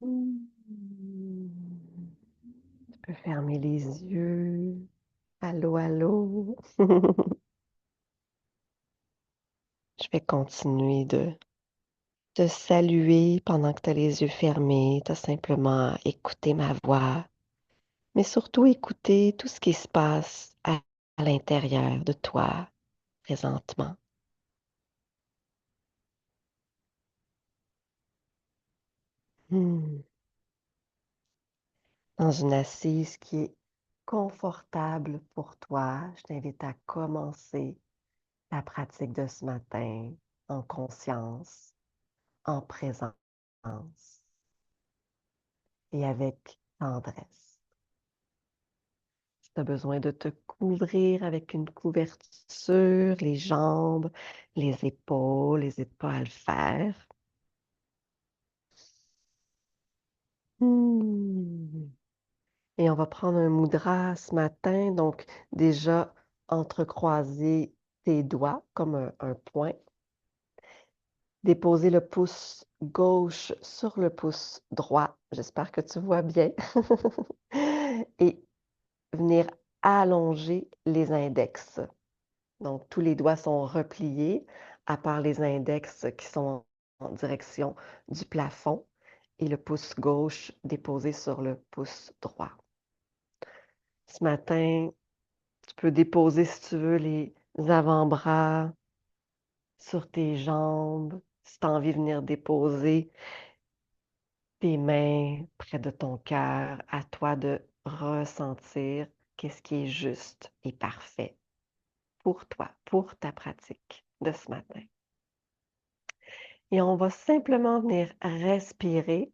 Tu peux fermer les yeux. Allô, allô. Je vais continuer de te saluer pendant que tu as les yeux fermés. Tu as simplement écouté ma voix, mais surtout écouter tout ce qui se passe à l'intérieur de toi présentement. Hmm. Dans une assise qui est confortable pour toi, je t'invite à commencer la pratique de ce matin en conscience, en présence et avec tendresse. Si tu as besoin de te couvrir avec une couverture, les jambes, les épaules, n'hésite pas à le faire. Hmm. Et on va prendre un mudra ce matin. Donc, déjà, entrecroiser tes doigts comme un point. Déposer le pouce gauche sur le pouce droit. J'espère que tu vois bien. Et venir allonger les index. Donc, tous les doigts sont repliés, à part les index qui sont en direction du plafond et le pouce gauche déposé sur le pouce droit. Ce matin, tu peux déposer, si tu veux, les avant-bras sur tes jambes. Si tu as envie de venir déposer tes mains près de ton cœur, à toi de ressentir qu'est-ce qui est juste et parfait pour toi, pour ta pratique de ce matin. Et on va simplement venir respirer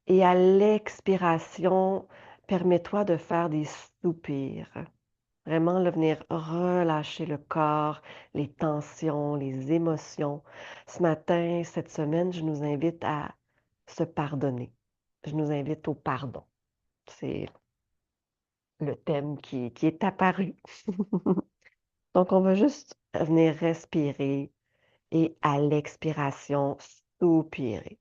et à l'expiration, permets-toi de faire des soupirs. Vraiment, là, venir relâcher le corps, les tensions, les émotions. Ce matin, cette semaine, je nous invite à se pardonner. Je nous invite au pardon. C'est le thème qui est apparu. Donc, on va juste venir respirer et à l'expiration, soupirer.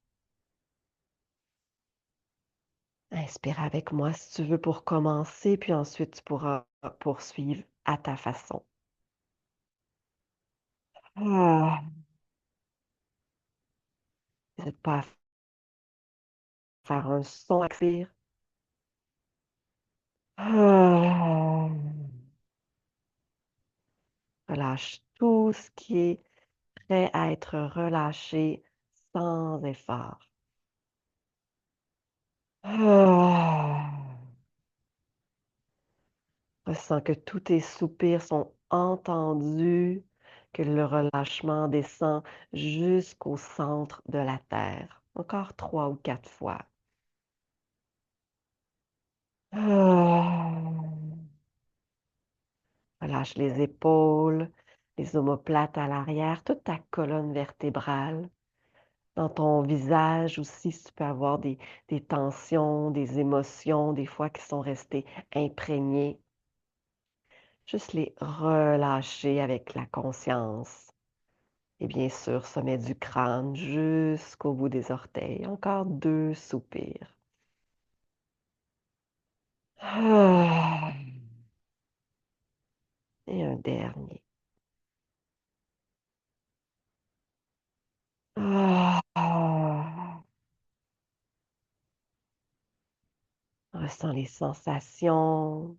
Inspire avec moi si tu veux pour commencer, puis ensuite tu pourras poursuivre à ta façon. Ah, n'hésite pas à faire un son à expire. Ah, relâche tout ce qui est prêt à être relâché sans effort. Ah, ressens que tous tes soupirs sont entendus, que le relâchement descend jusqu'au centre de la terre. Encore 3 ou 4 fois. Ah, relâche les épaules, les omoplates à l'arrière, toute ta colonne vertébrale. Dans ton visage aussi, si tu peux avoir des tensions, des émotions, des fois qui sont restées imprégnées. Juste les relâcher avec la conscience. Et bien sûr, sommet du crâne jusqu'au bout des orteils. Encore 2 soupirs. Ah, et un dernier. Ah. Ressens les sensations,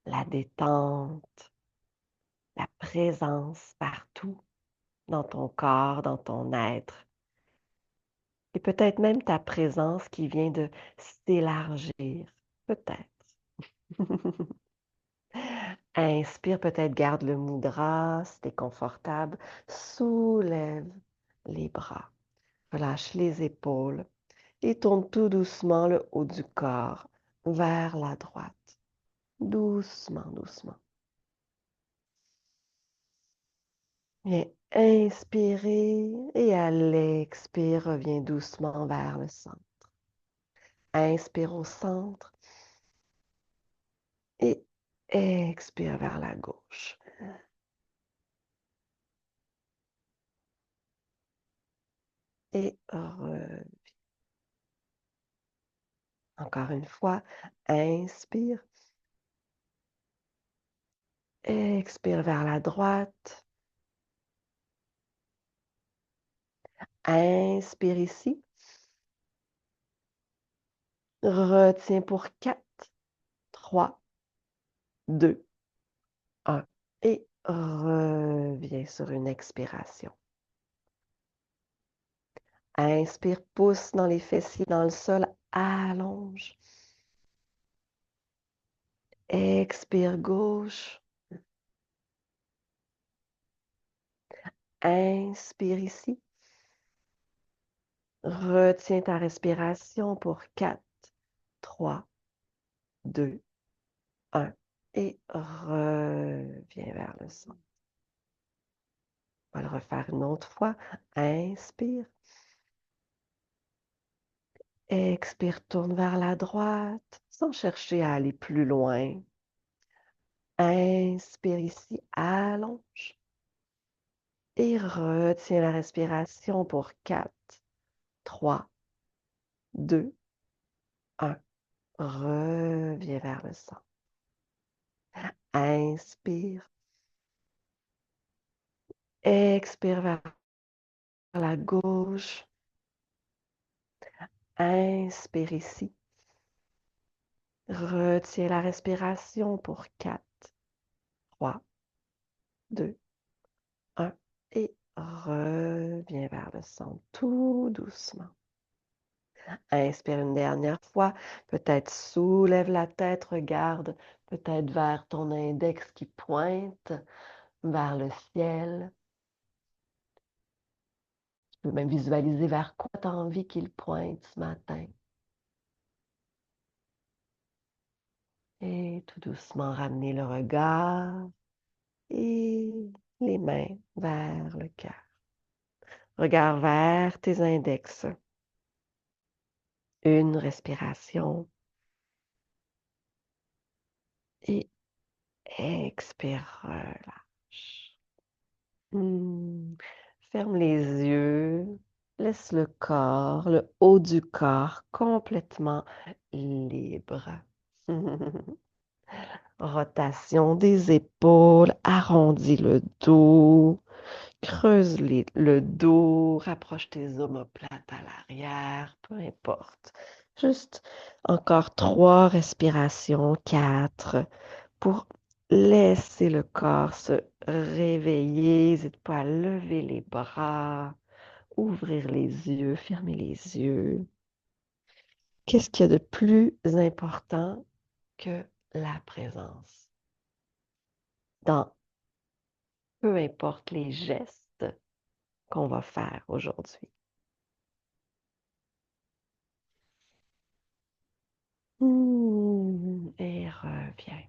la détente, la présence partout dans ton corps, dans ton être. Et peut-être même ta présence qui vient de s'élargir. Peut-être. Inspire, peut-être garde le mudra si tu es confortable. Soulève les bras. Relâche les épaules et tourne tout doucement le haut du corps vers la droite. Doucement, doucement. Viens inspirer et à l'expire, reviens doucement vers le centre. Inspire au centre et expire vers la gauche. Et Encore une fois, inspire. Expire vers la droite. Inspire ici. Retiens pour 4, 3, 2, 1. Et reviens sur une expiration. Inspire, pousse dans les fessiers, dans le sol, allonge. Expire gauche. Inspire ici. Retiens ta respiration pour 4, 3, 2, 1. Et reviens vers le centre. On va le refaire une autre fois. Inspire. Expire, tourne vers la droite sans chercher à aller plus loin. Inspire ici, allonge. Et retiens la respiration pour 4, 3, 2, 1. Reviens vers le centre. Inspire. Expire vers la gauche. Inspire ici. Retiens la respiration pour 4, 3, 2, 1. Et reviens vers le centre tout doucement. Inspire une dernière fois. Peut-être soulève la tête, regarde peut-être vers ton index qui pointe vers le ciel. Tu peux même visualiser vers quoi tu as envie qu'il pointe ce matin. Et tout doucement ramener le regard et les mains vers le cœur. Regard vers tes index. Une respiration. Et expire, relâche. Ferme les yeux. Laisse le corps, le haut du corps complètement libre. Rotation des épaules, arrondis le dos, creuse le dos, rapproche tes omoplates à l'arrière, peu importe. Juste encore 3 respirations, 4, pour laisser le corps se réveiller. N'hésite pas à lever les bras, ouvrir les yeux, fermer les yeux. Qu'est-ce qu'il y a de plus important que la présence? Dans peu importe les gestes qu'on va faire aujourd'hui. Et reviens.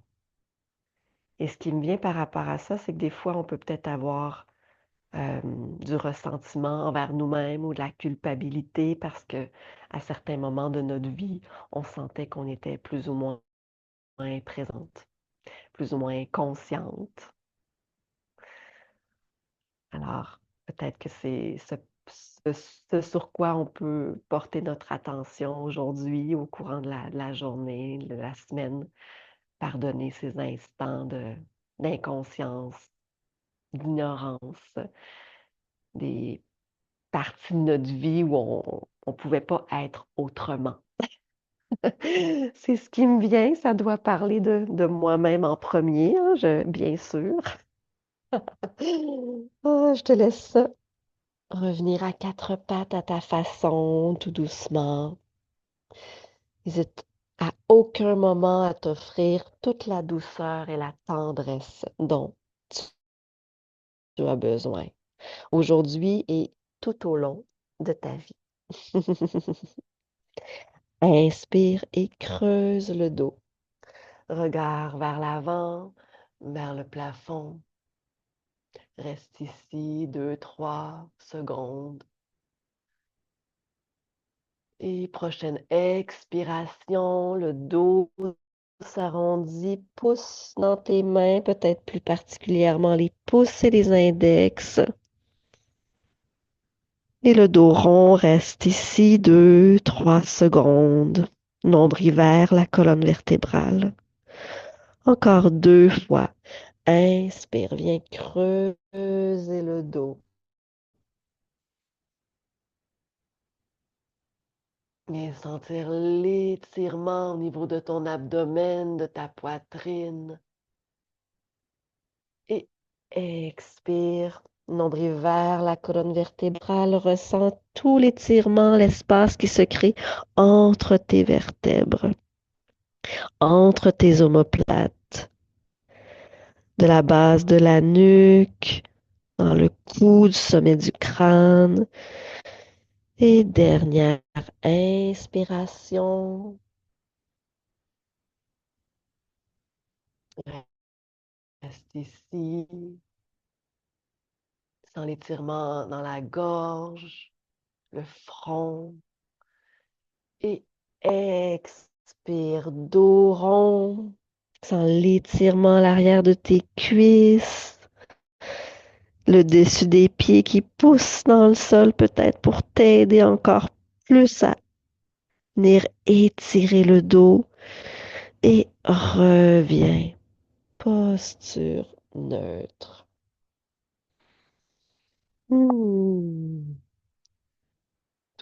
Et ce qui me vient par rapport à ça, c'est que des fois, on peut peut-être avoir du ressentiment envers nous-mêmes ou de la culpabilité parce que à certains moments de notre vie, on sentait qu'on était plus ou moins présente, plus ou moins consciente. Alors, peut-être que c'est ce sur quoi on peut porter notre attention aujourd'hui au courant de la journée, de la semaine, pardonner ces instants d'inconscience, d'ignorance, des partie de notre vie où on ne pouvait pas être autrement. C'est ce qui me vient, ça doit parler de moi-même en premier, hein, bien sûr. Je te laisse revenir à 4 pattes à ta façon, tout doucement. N'hésite à aucun moment à t'offrir toute la douceur et la tendresse dont tu as besoin aujourd'hui et tout au long de ta vie. Inspire et creuse le dos. Regard vers l'avant, vers le plafond. Reste ici 2, 3 secondes. Et prochaine expiration, le dos s'arrondit, pousse dans tes mains, peut-être plus particulièrement les pouces et les index. Et le dos rond reste ici 2, 3 secondes. Nombril vers la colonne vertébrale. Encore 2 fois. Inspire, viens creuser le dos. Viens sentir l'étirement au niveau de ton abdomen, de ta poitrine. Et expire. Nombril vers la colonne vertébrale. Ressens tout l'étirement, l'espace qui se crée entre tes vertèbres, entre tes omoplates, de la base de la nuque, dans le cou, du sommet du crâne. Et dernière inspiration. Reste ici. Sens l'étirement dans la gorge, le front. Et expire, dos rond. Sens l'étirement à l'arrière de tes cuisses. Le dessus des pieds qui pousse dans le sol peut-être pour t'aider encore plus à venir étirer le dos. Et reviens. Posture neutre. Tout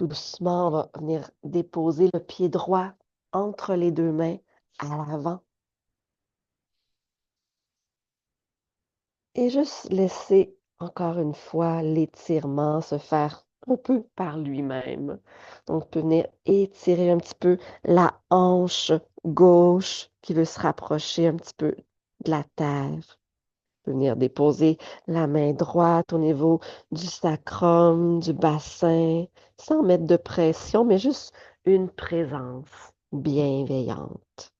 doucement, on va venir déposer le pied droit entre les 2 mains à l'avant. Et juste laisser encore une fois l'étirement se faire un peu par lui-même. Donc, on peut venir étirer un petit peu la hanche gauche qui veut se rapprocher un petit peu de la terre. On peut venir déposer la main droite au niveau du sacrum, du bassin, sans mettre de pression, mais juste une présence bienveillante.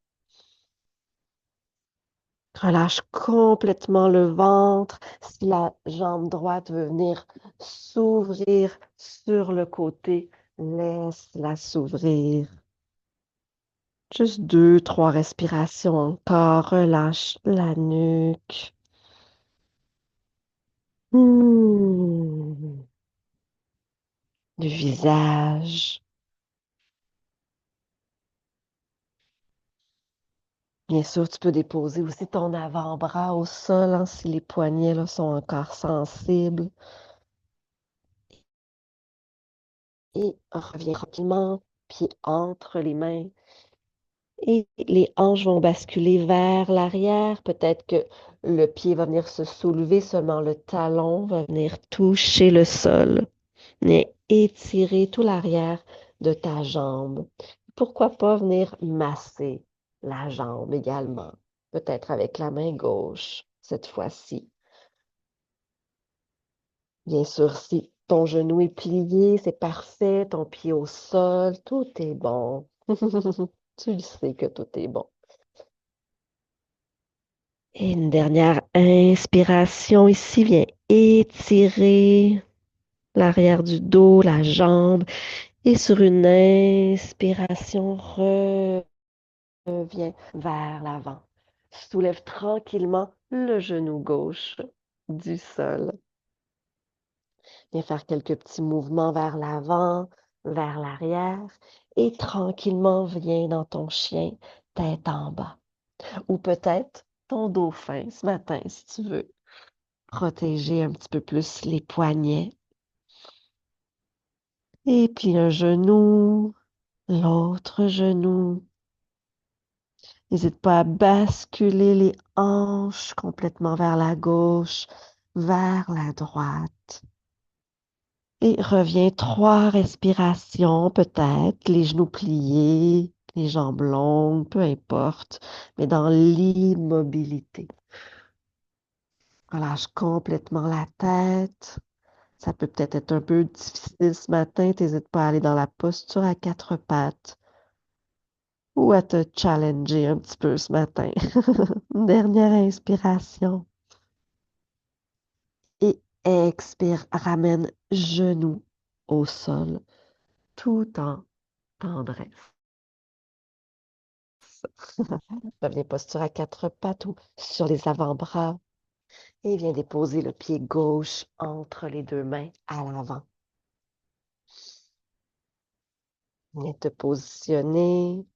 Relâche complètement le ventre. Si la jambe droite veut venir s'ouvrir sur le côté, laisse-la s'ouvrir. Juste 2, 3 respirations encore. Relâche la nuque. Le visage. Bien sûr, tu peux déposer aussi ton avant-bras au sol, hein, si les poignets là, sont encore sensibles. Et reviens tranquillement, pied entre les mains. Et les hanches vont basculer vers l'arrière. Peut-être que le pied va venir se soulever, seulement le talon va venir toucher le sol. Venir étirer tout l'arrière de ta jambe. Pourquoi pas venir masser la jambe également, peut-être avec la main gauche cette fois-ci. Bien sûr, si ton genou est plié, c'est parfait, ton pied au sol, tout est bon. Tu le sais que tout est bon. Et une dernière inspiration ici, viens étirer l'arrière du dos, la jambe. Et sur une inspiration, reviens vers l'avant. Soulève tranquillement le genou gauche du sol. Viens faire quelques petits mouvements vers l'avant, vers l'arrière. Et tranquillement, viens dans ton chien, tête en bas. Ou peut-être ton dauphin ce matin, si tu veux. Protéger un petit peu plus les poignets. Et puis un genou, l'autre genou. N'hésite pas à basculer les hanches complètement vers la gauche, vers la droite. Et reviens 3 respirations peut-être, les genoux pliés, les jambes longues, peu importe, mais dans l'immobilité. Relâche complètement la tête. Ça peut peut-être être un peu difficile ce matin. N'hésite pas à aller dans la posture à 4 pattes ou à te challenger un petit peu ce matin. Une dernière inspiration. Et expire. Ramène genou au sol tout en tendresse. Reviens posture à 4 pattes ou sur les avant-bras. Et viens déposer le pied gauche entre les 2 mains à l'avant. Viens te positionner.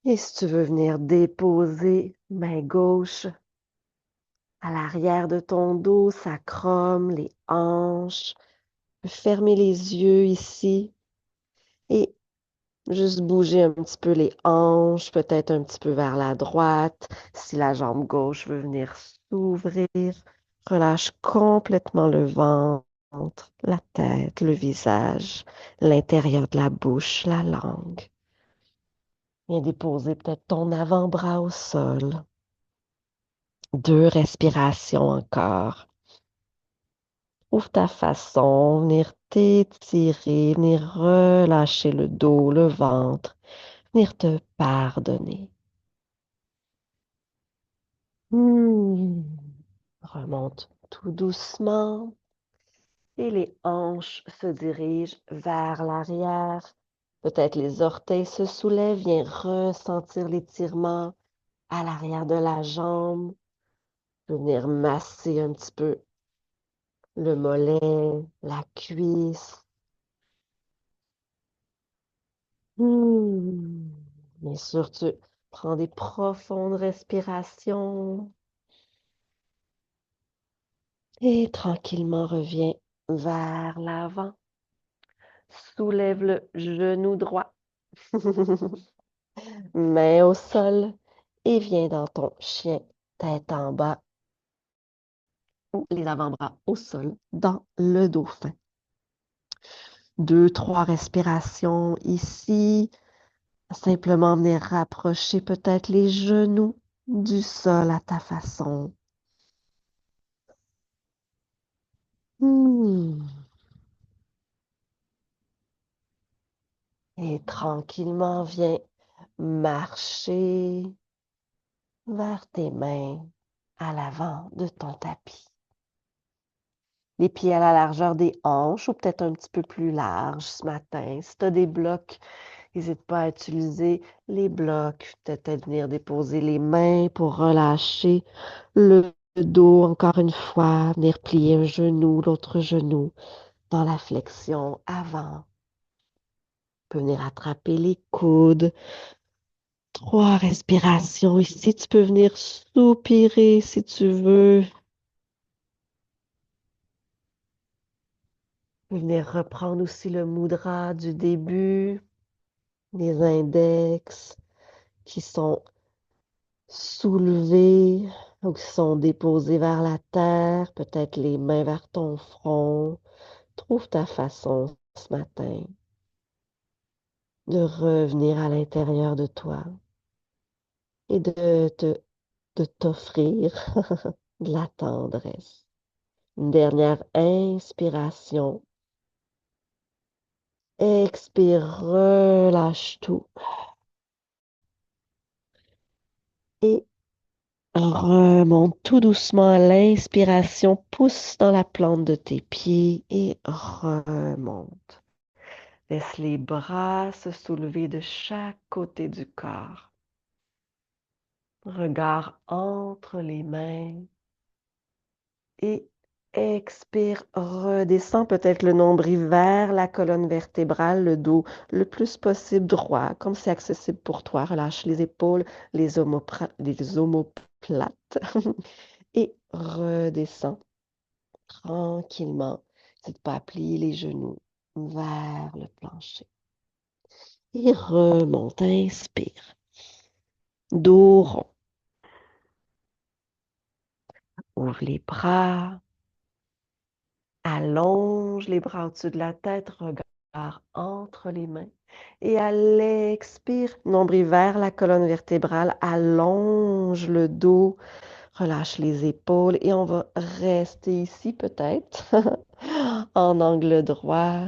Et si tu veux venir déposer main gauche à l'arrière de ton dos, sacrum, les hanches, fermer les yeux ici et juste bouger un petit peu les hanches, peut-être un petit peu vers la droite. Si la jambe gauche veut venir s'ouvrir, relâche complètement le ventre, la tête, le visage, l'intérieur de la bouche, la langue. Viens déposer peut-être ton avant-bras au sol. 2 respirations encore. Ouvre ta façon, venir t'étirer, venir relâcher le dos, le ventre, venir te pardonner. Hmm. Remonte tout doucement et les hanches se dirigent vers l'arrière. Peut-être les orteils se soulèvent. Viens ressentir l'étirement à l'arrière de la jambe. Venir masser un petit peu le mollet, la cuisse. Hmm. Bien sûr, tu prends des profondes respirations et tranquillement reviens vers l'avant. Soulève le genou droit, main au sol et viens dans ton chien, tête en bas ou les avant-bras au sol dans le dauphin. 2, 3 respirations ici. Simplement venir rapprocher peut-être les genoux du sol à ta façon. Hmm. Et tranquillement, viens marcher vers tes mains à l'avant de ton tapis. Les pieds à la largeur des hanches ou peut-être un petit peu plus large ce matin. Si tu as des blocs, n'hésite pas à utiliser les blocs. Peut-être venir déposer les mains pour relâcher le dos encore une fois. Venir plier un genou, l'autre genou dans la flexion avant. Tu peux venir attraper les coudes. 3 respirations ici. Tu peux venir soupirer si tu veux. Tu peux venir reprendre aussi le mudra du début. Les index qui sont soulevés ou qui sont déposés vers la terre, peut-être les mains vers ton front. Trouve ta façon ce matin de revenir à l'intérieur de toi et de t'offrir de la tendresse. Une dernière inspiration. Expire, relâche tout et remonte tout doucement à l'inspiration. Pousse dans la plante de tes pieds et remonte. Laisse les bras se soulever de chaque côté du corps. Regard entre les mains et expire, redescends peut-être le nombril vers la colonne vertébrale, le dos le plus possible droit, comme c'est accessible pour toi. Relâche les épaules, les omoplates et redescends tranquillement. N'hésite pas à plier les genoux vers le plancher. Et remonte, inspire. Dos rond. Ouvre les bras. Allonge les bras au-dessus de la tête. Regard entre les mains. Et à l'expire, nombril vers la colonne vertébrale. Allonge le dos. Relâche les épaules. Et on va rester ici peut-être en angle droit.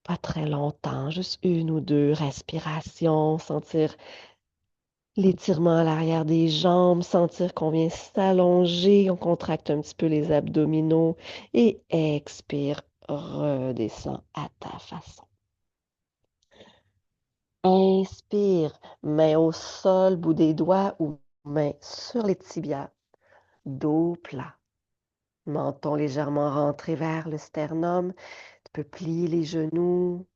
Pas très longtemps, juste 1 ou 2 respirations, sentir l'étirement à l'arrière des jambes, sentir qu'on vient s'allonger, on contracte un petit peu les abdominaux et expire, redescend à ta façon. Inspire, main au sol, bout des doigts ou main sur les tibias, dos plat. Menton légèrement rentré vers le sternum. Tu peux plier les genoux.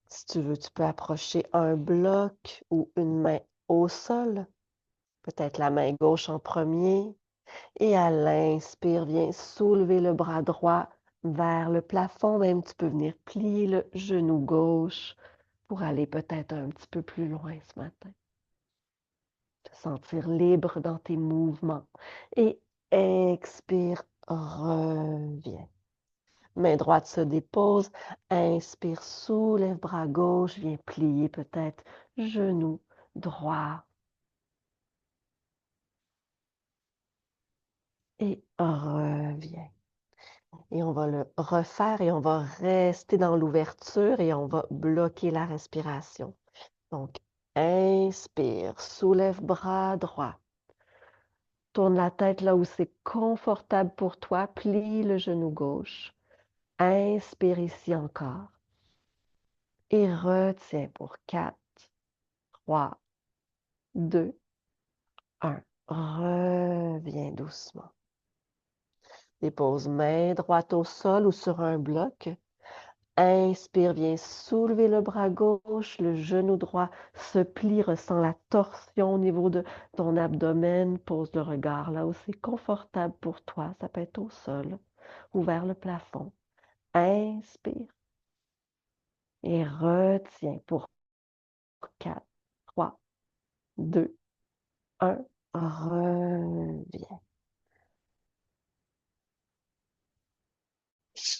Si tu veux, tu peux approcher un bloc ou une main au sol, peut-être la main gauche en premier. Et à l'inspire, viens soulever le bras droit vers le plafond. Même tu peux venir plier le genou gauche pour aller peut-être un petit peu plus loin ce matin. Te sentir libre dans tes mouvements. Et expire, reviens. Main droite se dépose. Inspire, soulève bras gauche. Viens plier peut-être genou droit. Et reviens. Et on va le refaire et on va rester dans l'ouverture et on va bloquer la respiration. Donc, inspire, soulève bras droit. Tourne la tête là où c'est confortable pour toi. Plie le genou gauche. Inspire ici encore. Et retiens pour 4, 3, 2, 1. Reviens doucement. Dépose main droite au sol ou sur un bloc. Inspire, viens soulever le bras gauche, le genou droit se plie, ressens la torsion au niveau de ton abdomen. Pose le regard là où c'est confortable pour toi. Ça peut être au sol ou vers le plafond. Inspire et retiens pour 4, 3, 2, 1. Reviens.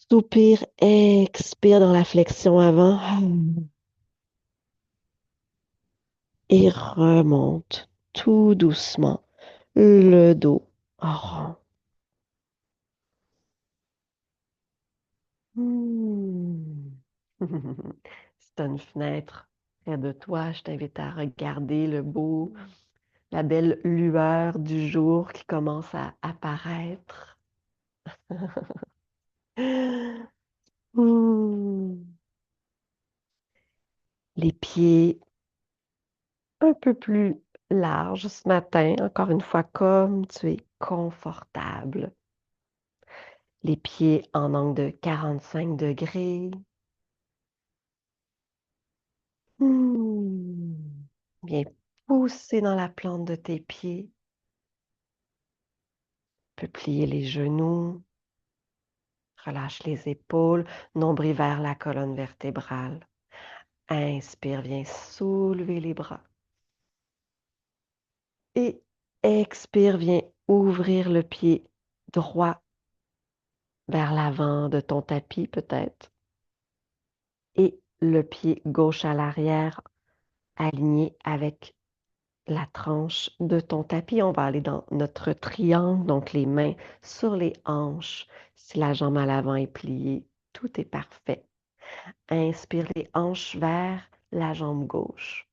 Soupire, expire dans la flexion avant et remonte tout doucement le dos rond. Hmm. Si tu as une fenêtre près de toi, je t'invite à regarder la belle lueur du jour qui commence à apparaître. Hmm. Les pieds un peu plus larges ce matin, encore une fois, comme tu es confortable. Les pieds en angle de 45 degrés. Hmm. Bien pousser dans la plante de tes pieds. Tu peux plier les genoux. Relâche les épaules, nombril vers la colonne vertébrale. Inspire, viens soulever les bras. Et expire, viens ouvrir le pied droit vers l'avant de ton tapis peut-être. Et le pied gauche à l'arrière, aligné avec la tranche de ton tapis. On va aller dans notre triangle, donc les mains sur les hanches. Si la jambe à l'avant est pliée, tout est parfait. Inspire les hanches vers la jambe gauche.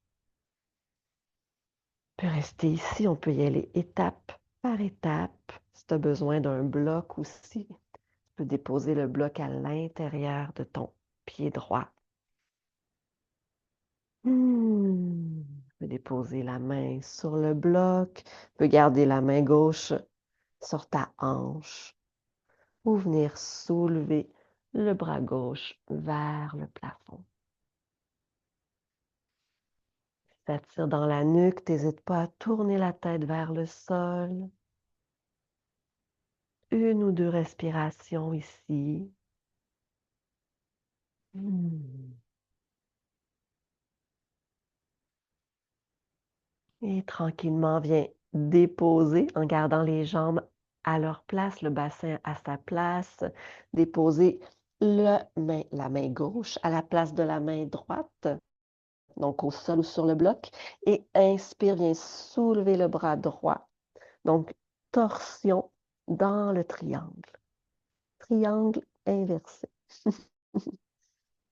On peut rester ici, on peut y aller étape par étape. Si tu as besoin d'un bloc aussi, tu peux déposer le bloc à l'intérieur de ton pied droit. Tu peux déposer la main sur le bloc. Tu peux garder la main gauche sur ta hanche ou venir soulever le bras gauche vers le plafond. Ça tire dans la nuque, n'hésite pas à tourner la tête vers le sol. Une ou deux respirations ici. Et tranquillement, viens déposer en gardant les jambes à leur place, le bassin à sa place. Déposer la main gauche à la place de la main droite, donc au sol ou sur le bloc. Et inspire, viens soulever le bras droit. Donc, torsion dans le triangle. Triangle inversé.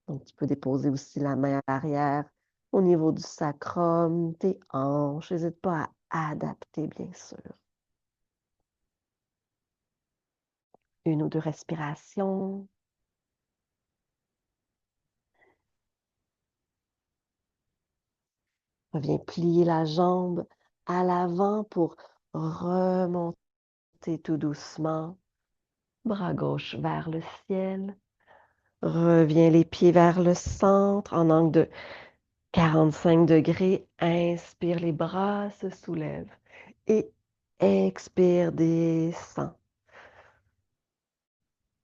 Donc, tu peux déposer aussi la main à l'arrière au niveau du sacrum, tes hanches. N'hésite pas à adapter, bien sûr. Une ou deux respirations. Reviens plier la jambe à l'avant pour remonter tout doucement. Bras gauche vers le ciel. Reviens les pieds vers le centre en angle de 45 degrés. Inspire, les bras se soulèvent. Et expire, descend.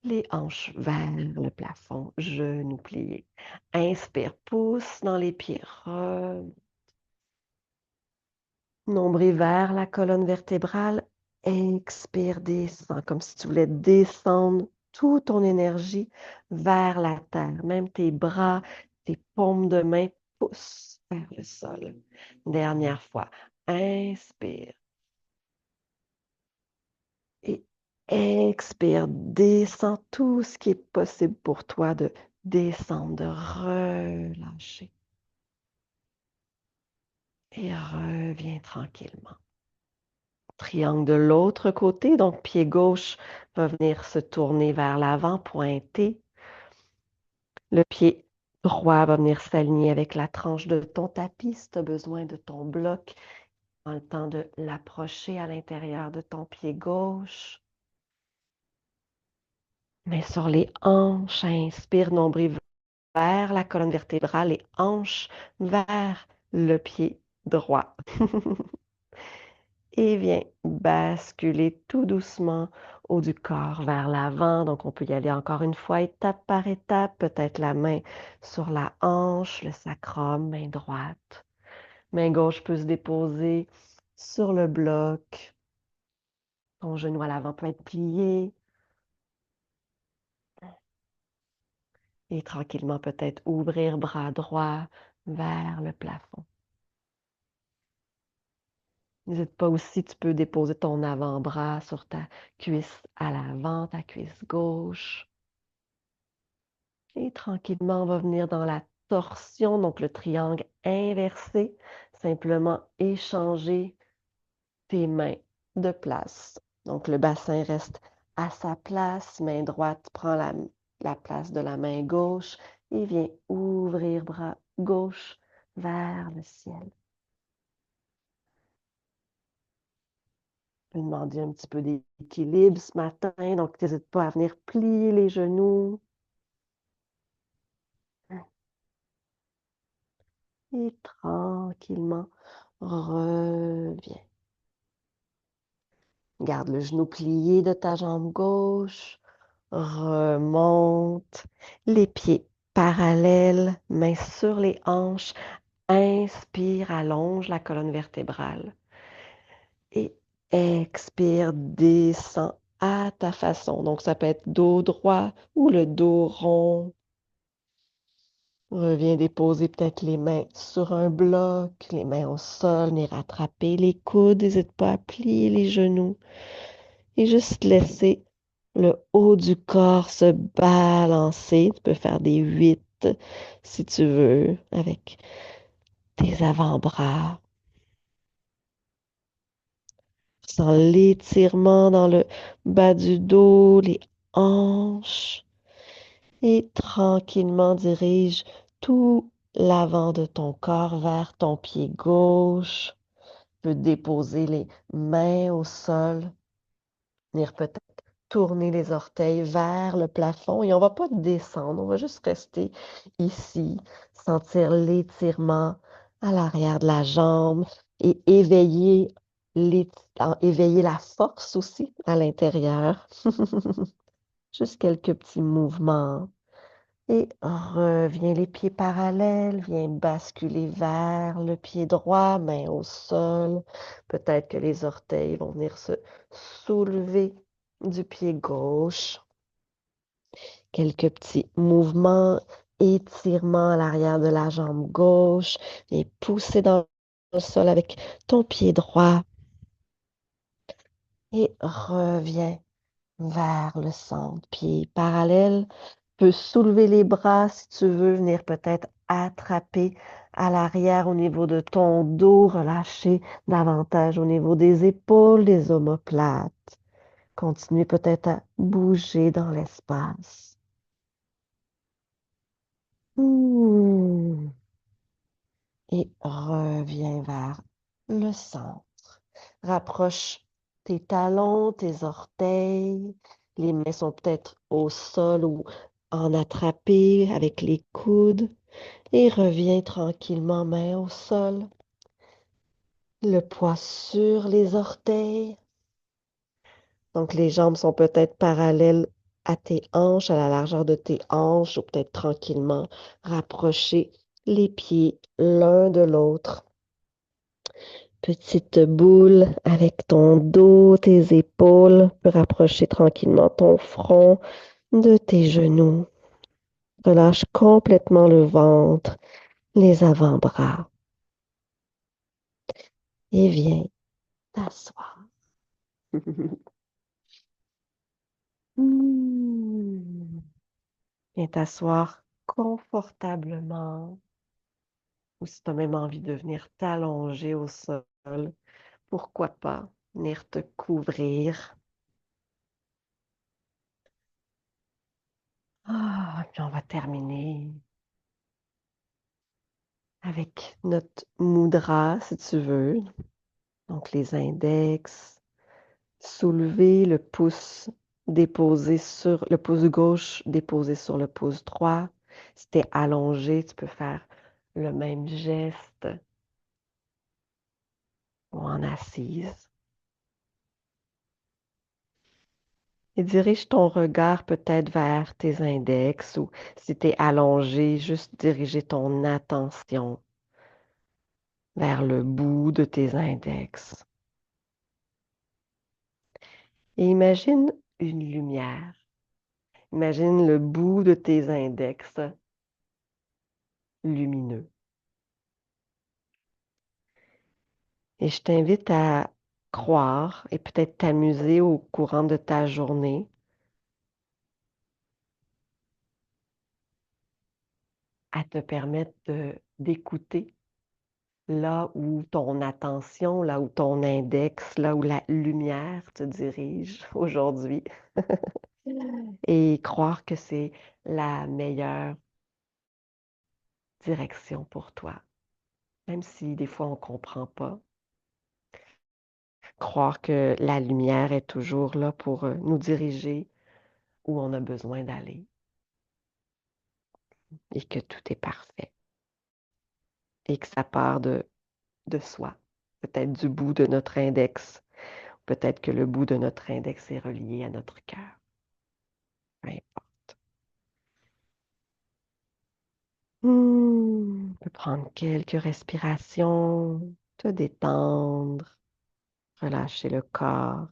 Les hanches vers le plafond, genoux pliés. Inspire, pousse dans les pieds. Nombril vers la colonne vertébrale. Expire, descend, comme si tu voulais descendre toute ton énergie vers la terre. Même tes bras, tes paumes de main poussent vers le sol. Dernière fois. Inspire. Et expire. Descends tout ce qui est possible pour toi de descendre, de relâcher. Et reviens tranquillement. Triangle de l'autre côté, donc pied gauche va venir se tourner vers l'avant, pointer. Le pied droit va venir s'aligner avec la tranche de ton tapis. Si tu as besoin de ton bloc, prends le temps de l'approcher à l'intérieur de ton pied gauche. Main sur les hanches, inspire, nombril vers la colonne vertébrale et hanches vers le pied droit. Et viens basculer tout doucement haut du corps vers l'avant. Donc, on peut y aller encore une fois, étape par étape. Peut-être la main sur la hanche, le sacrum, main droite. Main gauche peut se déposer sur le bloc. Ton genou à l'avant peut être plié. Et tranquillement, peut-être ouvrir bras droit vers le plafond. N'hésite pas aussi, tu peux déposer ton avant-bras sur ta cuisse à l'avant, ta cuisse gauche. Et tranquillement, on va venir dans la torsion, donc le triangle inversé. Simplement échanger tes mains de place. Donc le bassin reste à sa place. Main droite prend la place de la main gauche et vient ouvrir bras gauche vers le ciel. Je vais demander un petit peu d'équilibre ce matin, donc n'hésite pas à venir plier les genoux. Et tranquillement, reviens. Garde le genou plié de ta jambe gauche. Remonte. Les pieds parallèles, mains sur les hanches. Inspire, allonge la colonne vertébrale. Et expire, descend à ta façon. Donc, ça peut être dos droit ou le dos rond. Reviens déposer peut-être les mains sur un bloc, les mains au sol, venir rattraper les coudes. N'hésite pas à plier les genoux et juste laisser le haut du corps se balancer. Tu peux faire des 8 si tu veux avec tes avant-bras. Sens l'étirement dans le bas du dos, les hanches. Et tranquillement dirige tout l'avant de ton corps vers ton pied gauche. Tu peux déposer les mains au sol, venir peut-être tourner les orteils vers le plafond et on ne va pas descendre, on va juste rester ici, sentir l'étirement à l'arrière de la jambe et éveiller la force aussi à l'intérieur. Juste quelques petits mouvements. Et reviens les pieds parallèles, viens basculer vers le pied droit, main au sol. Peut-être que les orteils vont venir se soulever du pied gauche. Quelques petits mouvements, étirements à l'arrière de la jambe gauche et pousser dans le sol avec ton pied droit. Et reviens vers le centre. Pied parallèle. Peux soulever les bras si tu veux, venir peut-être attraper à l'arrière au niveau de ton dos, relâcher davantage au niveau des épaules, des omoplates. Continue peut-être à bouger dans l'espace. Et reviens vers le centre. Rapproche tes talons, tes orteils. Les mains sont peut-être au sol ou en attraper avec les coudes et reviens tranquillement main au sol, le poids sur les orteils. Donc les jambes sont peut-être parallèles à tes hanches, à la largeur de tes hanches, ou peut-être tranquillement rapprocher les pieds l'un de l'autre. Petite boule avec ton dos, tes épaules, tu peux rapprocher tranquillement ton front de tes genoux. Relâche complètement le ventre, les avant-bras et viens t'asseoir. Hmm. Viens t'asseoir confortablement ou si tu as même envie de venir t'allonger au sol, pourquoi pas venir te couvrir. Puis on va terminer avec notre mudra, si tu veux. Donc les index, soulever le pouce déposé sur le pouce gauche déposé sur le pouce droit. Si tu es allongé, tu peux faire le même geste ou en assise. Et dirige ton regard peut-être vers tes index ou si tu es allongé, juste diriger ton attention vers le bout de tes index. Et imagine une lumière. Imagine le bout de tes index lumineux. Et je t'invite à croire et peut-être t'amuser au courant de ta journée à te permettre d'écouter là où ton attention, là où ton index, là où la lumière te dirige aujourd'hui et croire que c'est la meilleure direction pour toi. Même si des fois on ne comprend pas, croire que la lumière est toujours là pour nous diriger où on a besoin d'aller et que tout est parfait et que ça part de soi, peut-être du bout de notre index, peut-être que le bout de notre index est relié à notre cœur. Peu importe. On peut prendre quelques respirations, te détendre, relâcher le corps.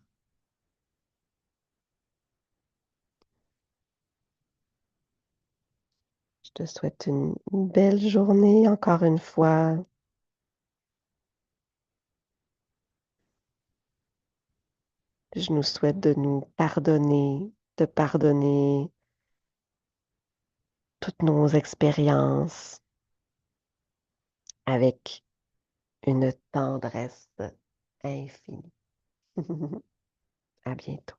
Je te souhaite une belle journée encore une fois. Je nous souhaite de nous pardonner, de pardonner toutes nos expériences avec une tendresse infinie. À bientôt.